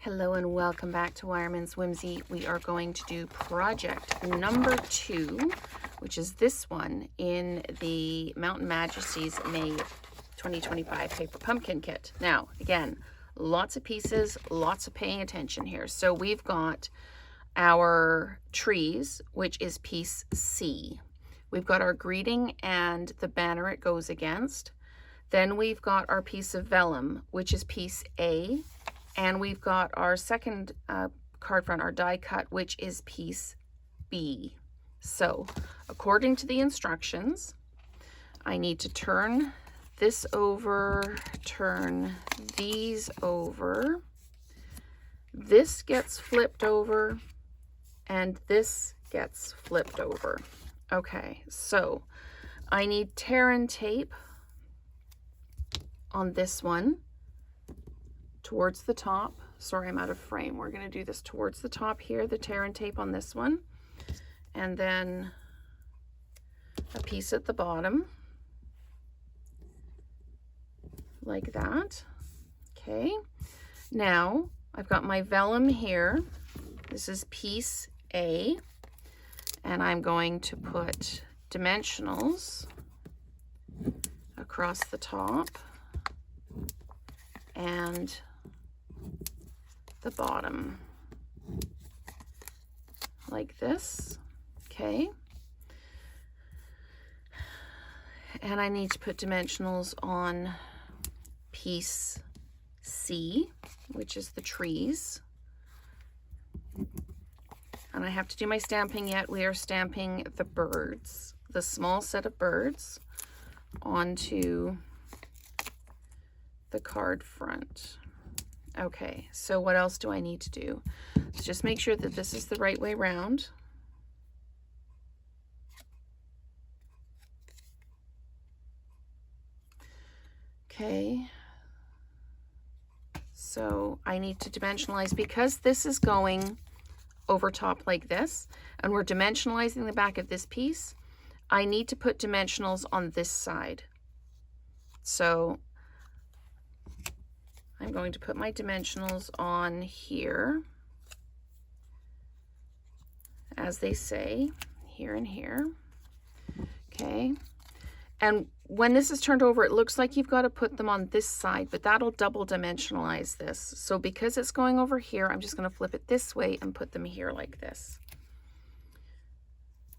Hello and welcome back to Wireman's Whimsy. We are going to do project number 2, which is this one in the Mountain Majesties May 2025 Paper Pumpkin Kit. Now, again, lots of pieces, lots of paying attention here. So we've got our trees, which is piece C. We've got our greeting and the banner it goes against. Then we've got our piece of vellum, which is piece A. And we've got our second card front, our die cut, which is piece B. So, according to the instructions, I need to turn this over, turn these over. This gets flipped over, and this gets flipped over. Okay, so I need tear and tape on this one. Towards the top. Sorry, I'm out of frame. We're going to do this towards the top here, the tear and tape on this one. And then a piece at the bottom. Like that. Okay. Now, I've got my vellum here. This is piece A. And I'm going to put dimensionals across the top and the bottom like this. Okay, and I need to put dimensionals on piece C, which is the trees, and I have to do my stamping yet. We are stamping the birds, the small set of birds, onto the card front. Okay, so what else do I need to do? Let's just make sure that this is the right way around. Okay, so I need to dimensionalize because this is going over top like this, and we're dimensionalizing the back of this piece. I need to put dimensionals on this side. So I'm going to put my dimensionals on here, as they say, here and here. Okay, and when this is turned over, it looks like you've got to put them on this side, but that'll double dimensionalize this. So because it's going over here, I'm just going to flip it this way and put them here like this.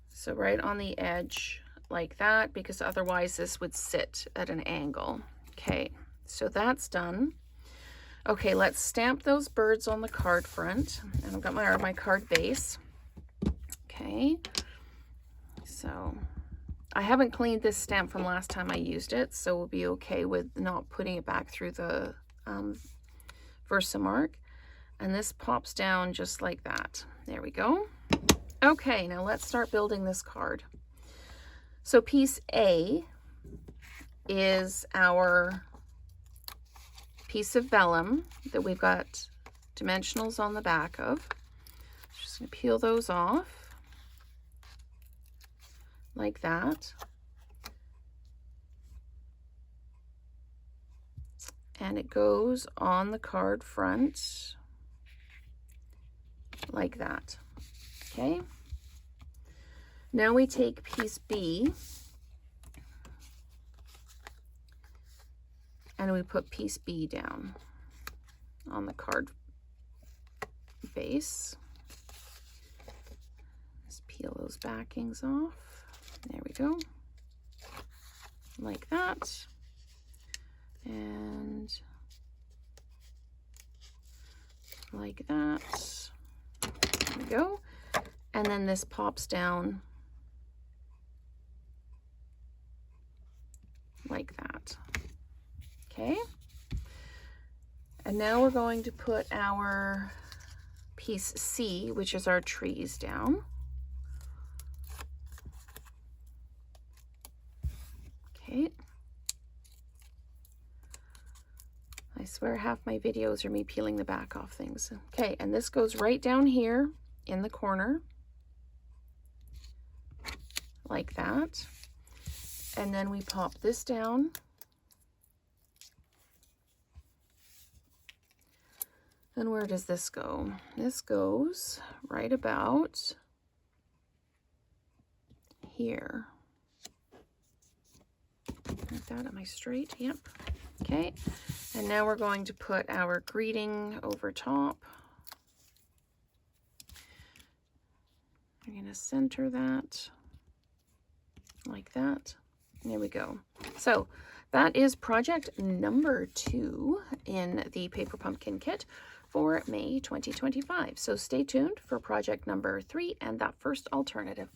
So right on the edge like that, because otherwise this would sit at an angle. Okay, so that's done. Okay, let's stamp those birds on the card front. And I've got my card base. Okay, so I haven't cleaned this stamp from last time I used it, so we'll be okay with not putting it back through the Versamark. And this pops down just like that. There we go. Okay, now let's start building this card. So piece A is our piece of vellum that we've got dimensionals on the back of. Just going to peel those off like that. And it goes on the card front like that. Okay. Now we take piece B and we put piece B down on the card base. Just peel those backings off. There we go. Like that. And like that. There we go. And then this pops down like that. Okay, and now we're going to put our piece C, which is our trees, down. Okay, I swear half my videos are me peeling the back off things. Okay, and this goes right down here in the corner like that, and then we pop this down And where does this go? This goes right about here. Like that, am I straight? Yep. Okay, and now we're going to put our greeting over top. I'm going to center that like that. There we go. So that is project number 2 in the Paper Pumpkin kit for May 2025. So stay tuned for project number 3 and that first alternative.